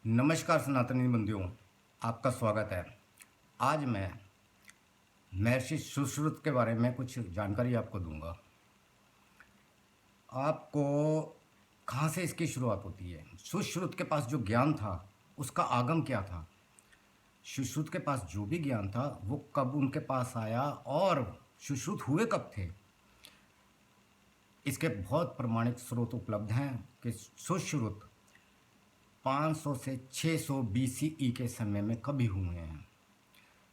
नमस्कार सनातनी बंधुओं, आपका स्वागत है। आज मैं महर्षि सुश्रुत के बारे में कुछ जानकारी आपको दूंगा। आपको कहाँ से इसकी शुरुआत होती है? सुश्रुत के पास जो ज्ञान था उसका आगम क्या था? सुश्रुत के पास जो भी ज्ञान था वो कब उनके पास आया और सुश्रुत हुए कब थे? इसके बहुत प्रमाणिक स्रोत उपलब्ध हैं कि सुश्रुत 500 से 600 BCE के समय में कभी हुए हैं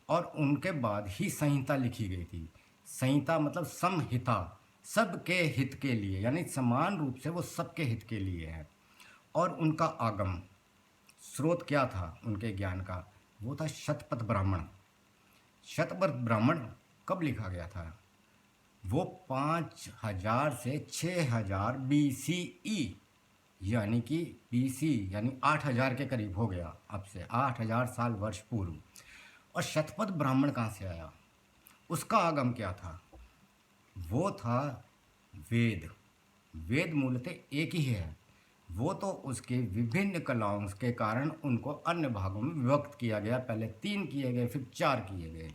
और उनके बाद ही संहिता लिखी गई थी। संहिता मतलब समहिता, सबके हित के लिए, यानी समान रूप से वो सबके हित के लिए है। और उनका आगम स्रोत क्या था उनके ज्ञान का? वो था शतपथ ब्राह्मण। शतपथ ब्राह्मण कब लिखा गया था? वो 5000 से 6000 BCE, यानी कि BC यानी 8000 के करीब हो गया, अब से 8000 साल वर्ष पूर्व। और शतपथ ब्राह्मण कहाँ से आया? उसका आगम क्या था? वो था वेद। वेद मूलतः एक ही है, वो तो उसके विभिन्न कलाओं के कारण उनको अन्य भागों में विभक्त किया गया। पहले 3 किए गए, फिर 4 किए गए।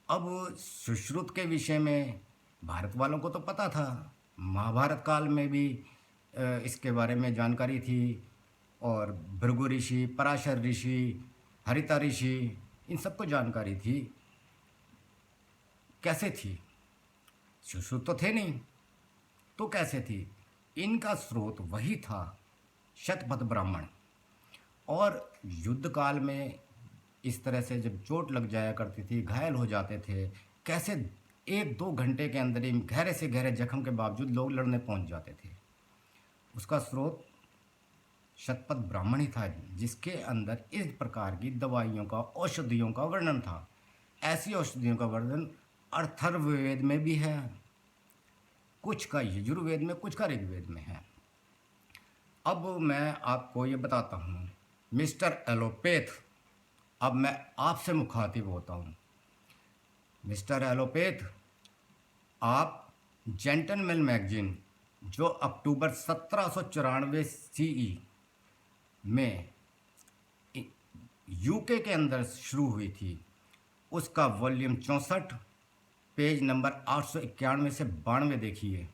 अब सुश्रुत के विषय में भारत वालों को तो पता था, महाभारत काल में भी इसके बारे में जानकारी थी। और भृगु ऋषि, पराशर ऋषि, हरिता ऋषि, इन सबको जानकारी थी। कैसे थी? सुश्रुत तो थे नहीं, तो कैसे थी? इनका स्रोत वही था, शतपथ ब्राह्मण। और युद्ध काल में इस तरह से जब चोट लग जाया करती थी, घायल हो जाते थे, कैसे 1-2 घंटे के अंदर ही गहरे से गहरे जख्म के बावजूद लोग लड़ने पहुंच जाते थे। उसका स्रोत शतपथ ब्राह्मण ही था, जिसके अंदर इस प्रकार की दवाइयों का, औषधियों का वर्णन था। ऐसी औषधियों का वर्णन अथर्ववेद में भी है, कुछ का यजुर्वेद में, कुछ का ऋग्वेद में है। अब मैं आपको ये बताता हूँ, मिस्टर एलोपैथ, अब मैं आपसे मुखातिब होता हूँ। मिस्टर एलोपैथ, आप जेंटलमैन मैगजीन, जो अक्टूबर 1794 CE में यूके के अंदर शुरू हुई थी, उसका वॉल्यूम 64, पेज नंबर 891 से 92 देखिए,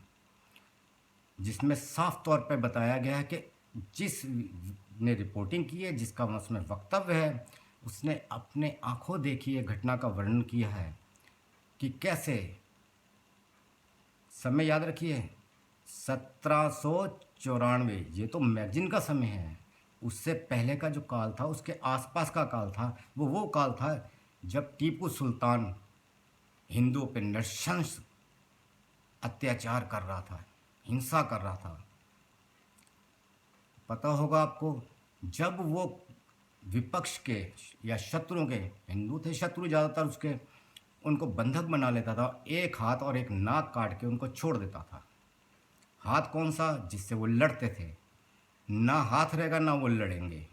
जिसमें साफ तौर पर बताया गया है कि जिस ने रिपोर्टिंग की है, जिसका उसमें वक्तव्य है, उसने अपने आंखों देखी है घटना का वर्णन किया है कि कैसे, समय याद रखिए 1794, ये तो मैगजीन का समय है। उससे पहले का जो काल था, उसके आसपास का काल था, वो काल था जब टीपू सुल्तान हिंदुओं पर नृशंस अत्याचार कर रहा था, हिंसा कर रहा था। पता होगा आपको, जब वो विपक्ष के या शत्रुओं के, हिंदू थे शत्रु ज़्यादातर उसके, उनको बंधक बना लेता था, एक हाथ और एक नाक काट के उनको छोड़ देता था। हाथ कौन सा? जिससे वो लड़ते थे। ना हाथ रहेगा ना वो लड़ेंगे।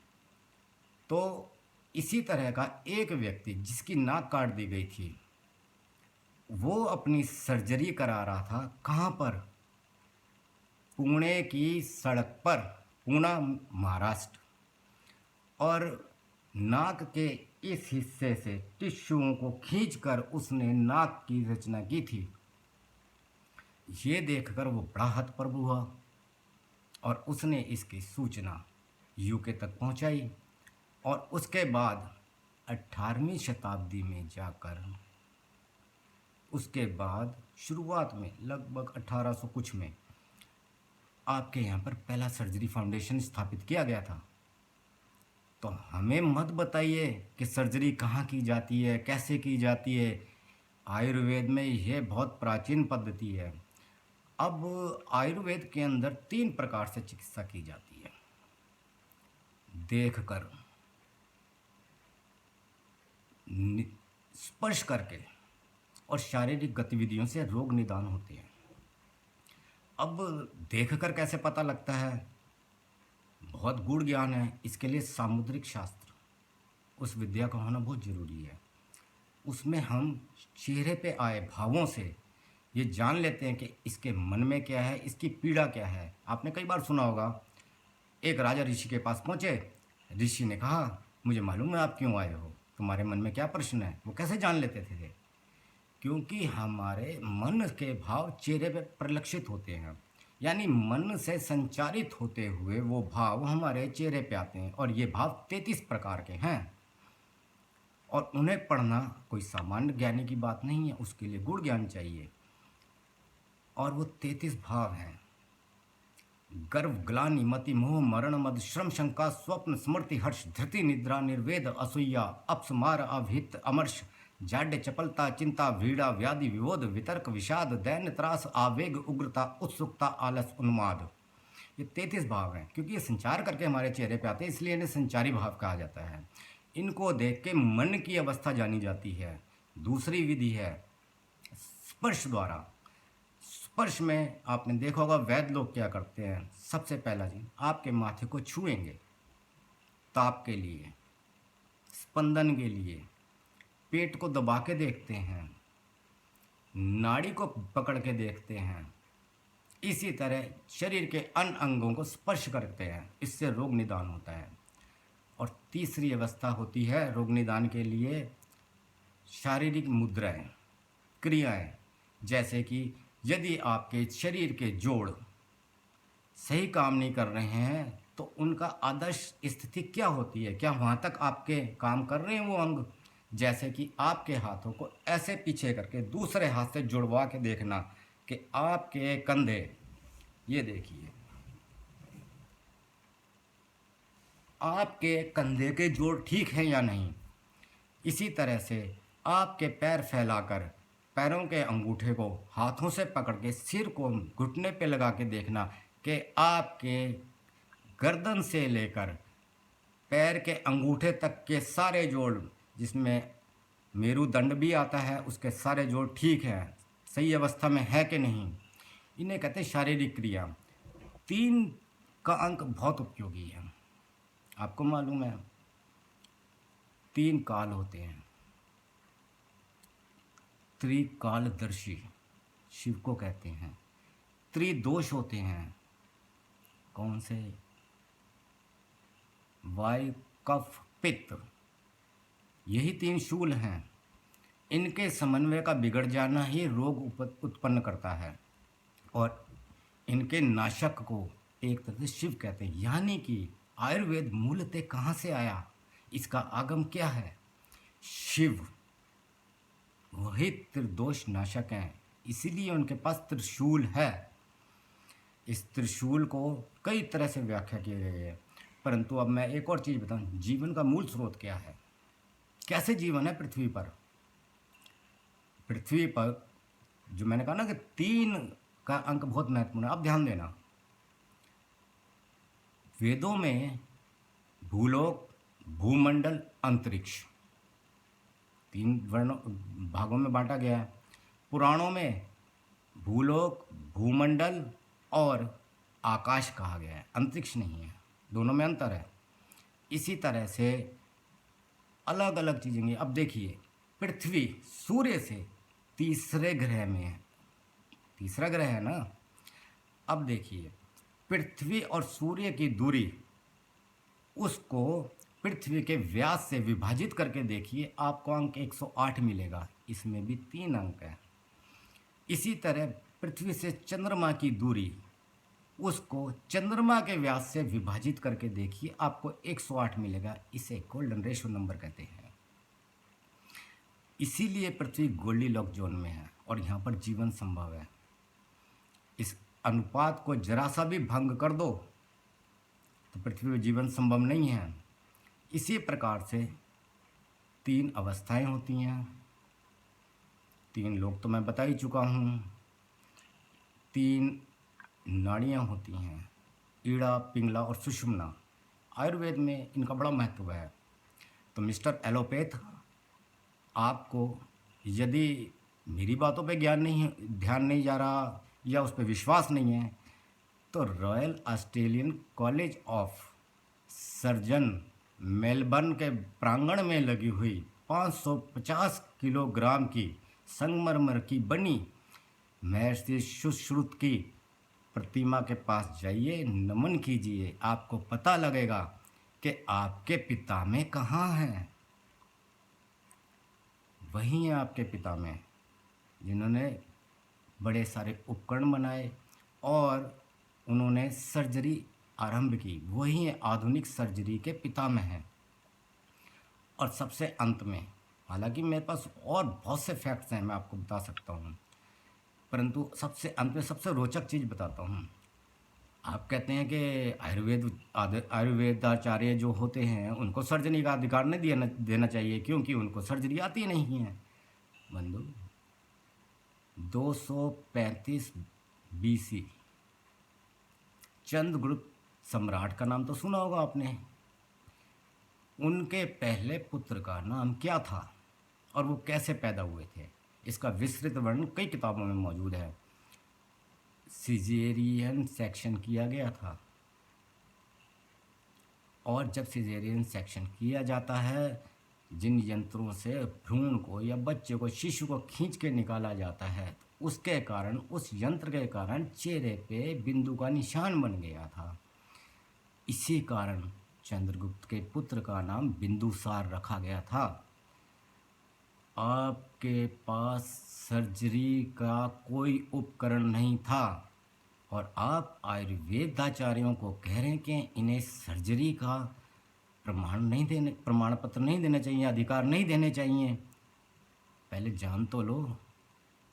तो इसी तरह का एक व्यक्ति जिसकी नाक काट दी गई थी, वो अपनी सर्जरी करा रहा था। कहाँ पर? पुणे की सड़क पर, पूना महाराष्ट्र। और नाक के इस हिस्से से टिश्यूओं को खींचकर उसने नाक की रचना की थी। ये देखकर वो बड़ा हतप्रभ हुआ और उसने इसकी सूचना यूके तक पहुंचाई। और उसके बाद 18वीं शताब्दी में जाकर, उसके बाद शुरुआत में लगभग 1800 कुछ में आपके यहाँ पर पहला सर्जरी फाउंडेशन स्थापित किया गया था। तो हमें मत बताइए कि सर्जरी कहाँ की जाती है, कैसे की जाती है। आयुर्वेद में यह बहुत प्राचीन पद्धति है। अब आयुर्वेद के अंदर 3 प्रकार से चिकित्सा की जाती है: देखकर, स्पर्श करके और शारीरिक गतिविधियों से रोग निदान होते हैं। अब देखकर कैसे पता लगता है? बहुत गूढ़ ज्ञान है, इसके लिए सामुद्रिक शास्त्र, उस विद्या का होना बहुत ज़रूरी है। उसमें हम चेहरे पे आए भावों से ये जान लेते हैं कि इसके मन में क्या है, इसकी पीड़ा क्या है। आपने कई बार सुना होगा, एक राजा ऋषि के पास पहुँचे। ऋषि ने कहा, मुझे मालूम है आप क्यों आए हो, तुम्हारे मन में क्या प्रश्न है। वो कैसे जान लेते थे? क्योंकि हमारे मन के भाव चेहरे पे परिलक्षित होते हैं, यानी मन से संचारित होते हुए वो भाव हमारे चेहरे पे आते हैं, और ये भाव 33 प्रकार के हैं। और उन्हें पढ़ना कोई सामान्य ज्ञानी की बात नहीं है, उसके लिए गुण ज्ञान चाहिए। और वो 33 भाव हैं: गर्व, ग्लानि, मति, मोह, मरण, मद, श्रम, शंका, स्वप्न, स्मृति, हर्ष, धृति, निद्रा, निर्वेद, असूया, अपस्मार, अभित, अमर्ष, जाड्य, चपलता, चिंता, भीड़ा, व्याधि, विवोध, वितर्क, विषाद, दैन्य, त्रास, आवेग, उग्रता, उत्सुकता, आलस, उन्माद। ये 33 भाव हैं। क्योंकि ये संचार करके हमारे चेहरे पे आते हैं, इसलिए इन्हें संचारी भाव कहा जाता है। इनको देख के मन की अवस्था जानी जाती है। दूसरी विधि है स्पर्श द्वारा। स्पर्श में आपने देखा होगा वैद्य लोग क्या करते हैं। सबसे पहला चीज, आपके माथे को छुएंगे ताप के लिए, स्पंदन के लिए। पेट को दबा के देखते हैं, नाड़ी को पकड़ के देखते हैं। इसी तरह शरीर के अन्य अंगों को स्पर्श करते हैं, इससे रोग निदान होता है। और तीसरी अवस्था होती है रोग निदान के लिए शारीरिक मुद्राएं, क्रियाएं। जैसे कि यदि आपके शरीर के जोड़ सही काम नहीं कर रहे हैं तो उनका आदर्श स्थिति क्या होती है, क्या वहाँ तक आपके काम कर रहे हैं वो अंग। जैसे कि आपके हाथों को ऐसे पीछे करके दूसरे हाथ से जुड़वा के देखना कि आपके कंधे, ये देखिए, आपके कंधे के जोड़ ठीक हैं या नहीं। इसी तरह से आपके पैर फैलाकर पैरों के अंगूठे को हाथों से पकड़ के सिर को घुटने पे लगा के देखना कि आपके गर्दन से लेकर पैर के अंगूठे तक के सारे जोड़, जिसमें मेरुदंड भी आता है, उसके सारे जोड़ ठीक हैं, सही अवस्था में है कि नहीं। इन्हें कहते हैं शारीरिक क्रिया। 3 का अंक बहुत उपयोगी है। आपको मालूम है 3 काल होते हैं। त्रिकालदर्शी शिव को कहते हैं। त्रिदोष होते हैं। कौन से? वायु, कफ, पित्त। यही 3 शूल हैं। इनके समन्वय का बिगड़ जाना ही रोग उत्पन्न करता है। और इनके नाशक को एक तरह से शिव कहते हैं। यानी कि आयुर्वेद मूलतः कहाँ से आया, इसका आगम क्या है? शिव वही त्रिदोष नाशक हैं, इसीलिए उनके पास त्रिशूल है। इस त्रिशूल को कई तरह से व्याख्या की गई है। परंतु अब मैं एक और चीज़ बताऊं, जीवन का मूल स्रोत क्या है, कैसे जीवन है पृथ्वी पर। पृथ्वी पर जो मैंने कहा ना कि 3 का अंक बहुत महत्वपूर्ण है। अब ध्यान देना, वेदों में भूलोक, भूमंडल, अंतरिक्ष 3 भागों में बांटा गया है। पुराणों में भूलोक, भूमंडल और आकाश कहा गया है, अंतरिक्ष नहीं है, दोनों में अंतर है। इसी तरह से अलग अलग चीज़ें। अब देखिए, पृथ्वी सूर्य से तीसरे ग्रह में है, तीसरा ग्रह है ना। अब देखिए, पृथ्वी और सूर्य की दूरी, उसको पृथ्वी के व्यास से विभाजित करके देखिए, आपको अंक 108 मिलेगा। इसमें भी 3 अंक हैं। इसी तरह पृथ्वी से चंद्रमा की दूरी, उसको चंद्रमा के व्यास से विभाजित करके देखिए, आपको 108 मिलेगा। इसे गोल्डन रेशो नंबर कहते हैं। इसीलिए पृथ्वी गोल्डीलॉक जोन में है और यहाँ पर जीवन संभव है। इस अनुपात को जरा सा भी भंग कर दो तो पृथ्वी में जीवन संभव नहीं है। इसी प्रकार से 3 अवस्थाएं होती हैं। 3 लोग तो मैं बता ही चुका हूँ। 3 नाड़ियाँ होती हैं, ईड़ा, पिंगला और सुषुम्ना। आयुर्वेद में इनका बड़ा महत्व है। तो मिस्टर एलोपैथ, आपको यदि मेरी बातों पे ध्यान नहीं जा रहा या उस पर विश्वास नहीं है, तो royal Australian college of surgeon Melbourne के प्रांगण में लगी हुई 550 किलोग्राम की संगमरमर की बनी महर्षि सुश्रुत की प्रतिमा के पास जाइए, नमन कीजिए, आपको पता लगेगा कि आपके पिता में कहाँ हैं। वही हैं आपके पिता में, जिन्होंने बड़े सारे उपकरण बनाए और उन्होंने सर्जरी आरंभ की। वही हैं आधुनिक सर्जरी के पितामह हैं। और सबसे अंत में, हालांकि मेरे पास और बहुत से फैक्ट्स हैं, मैं आपको बता सकता हूँ, परंतु सबसे अंत में सबसे रोचक चीज़ बताता हूँ। आप कहते हैं कि आयुर्वेदाचार्य जो होते हैं उनको सर्जरी का अधिकार नहीं देना चाहिए, क्योंकि उनको सर्जरी आती नहीं है। बंधु, 235 BC चंद्रगुप्त सम्राट का नाम तो सुना होगा आपने। उनके पहले पुत्र का नाम क्या था और वो कैसे पैदा हुए थे, इसका विस्तृत वर्णन कई किताबों में मौजूद है। सिजेरियन सेक्शन किया गया था, और जब सिजेरियन सेक्शन किया जाता है, जिन यंत्रों से भ्रूण को या बच्चे को, शिशु को खींच के निकाला जाता है, उसके कारण, उस यंत्र के कारण चेहरे पे बिंदु का निशान बन गया था। इसी कारण चंद्रगुप्त के पुत्र का नाम बिंदुसार रखा गया था। आपके पास सर्जरी का कोई उपकरण नहीं था और आप आयुर्वेदाचार्यों को कह रहे हैं कि इन्हें सर्जरी का प्रमाण पत्र नहीं देना चाहिए, अधिकार नहीं देने चाहिए। पहले जान तो लो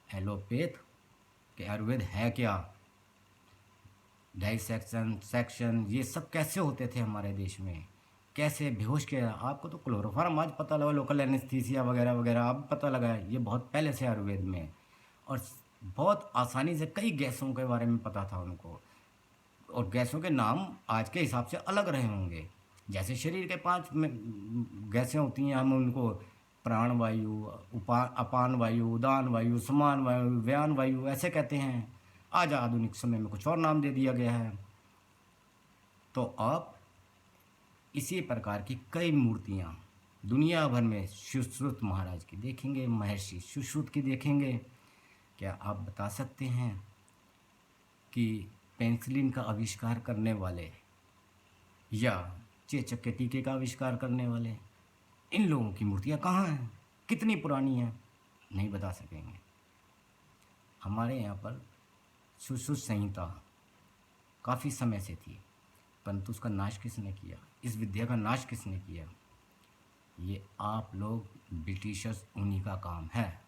एलोपैथ कि आयुर्वेद है क्या। डाइसेक्शन, सेक्शन, ये सब कैसे होते थे हमारे देश में, कैसे बेहोश किया। आपको तो क्लोरोफार्म आज पता लगा, लोकल एनेस्थीसिया वगैरह वगैरह अब पता लगा है, ये बहुत पहले से आयुर्वेद में। और बहुत आसानी से कई गैसों के बारे में पता था उनको, और गैसों के नाम आज के हिसाब से अलग रहे होंगे। जैसे शरीर के 5 गैसें होती हैं, हम उनको प्राण वायु, अपान वायु, उदान वायु, समान वायु, व्यान वायु ऐसे कहते हैं। आज आधुनिक समय में कुछ और नाम दे दिया गया है। तो आप इसी प्रकार की कई मूर्तियाँ दुनिया भर में सुश्रुत महाराज की देखेंगे, महर्षि सुश्रुत की देखेंगे। क्या आप बता सकते हैं कि पेनिसिलिन का आविष्कार करने वाले या चेचक के टीके का आविष्कार करने वाले, इन लोगों की मूर्तियाँ कहाँ हैं, कितनी पुरानी हैं? नहीं बता सकेंगे। हमारे यहाँ पर सुश्रुत संहिता काफ़ी समय से थी, परंतु उसका नाश किसने किया, इस विद्या का नाश किसने किया? ये आप लोग ब्रिटिशर्स, उन्हीं का काम है।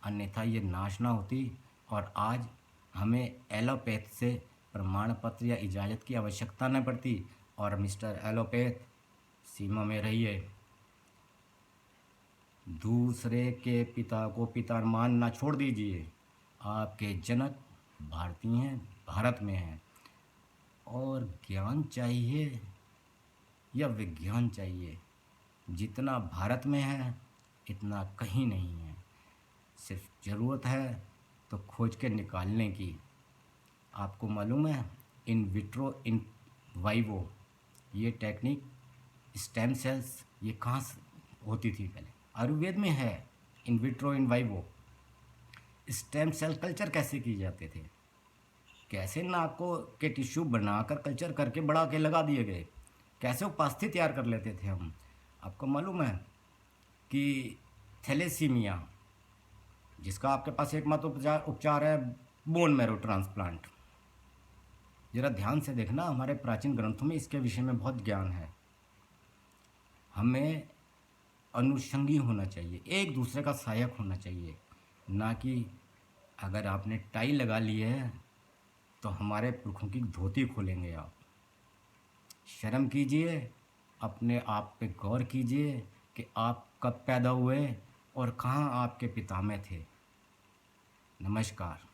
अन्यथा ये नाश ना होती और आज हमें एलोपैथ से प्रमाण पत्र या इजाज़त की आवश्यकता न पड़ती। और मिस्टर एलोपैथ, सीमा में रहिए। दूसरे के पिता को पिता मानना छोड़ दीजिए। आपके जनक भारतीय हैं, भारत में हैं। और ज्ञान चाहिए या विज्ञान चाहिए, जितना भारत में है इतना कहीं नहीं है। सिर्फ ज़रूरत है तो खोज के निकालने की। आपको मालूम है इन विट्रो इन वाइवो, ये टेक्निक, स्टेम सेल्स, ये कहाँ से होती थी? पहले आयुर्वेद में है। In vitro in vivo stem cell culture कैसे किए जाते थे, कैसे नाकों के टिश्यू बनाकर कल्चर करके बढ़ा के लगा दिए गए, कैसे उपास्थि तैयार कर लेते थे हम। आपको मालूम है कि थैलेसीमिया, जिसका आपके पास एकमात्र उपचार है बोन मैरो ट्रांसप्लांट। ज़रा ध्यान से देखना, हमारे प्राचीन ग्रंथों में इसके विषय में बहुत ज्ञान है। हमें अनुषंगी होना चाहिए, एक दूसरे का सहायक होना चाहिए, ना कि अगर आपने टाई लगा ली है तो हमारे पुरखों की धोती खोलेंगे आप। शर्म कीजिए, अपने आप पे गौर कीजिए कि आप कब पैदा हुए और कहाँ आपके पितामह थे। नमस्कार।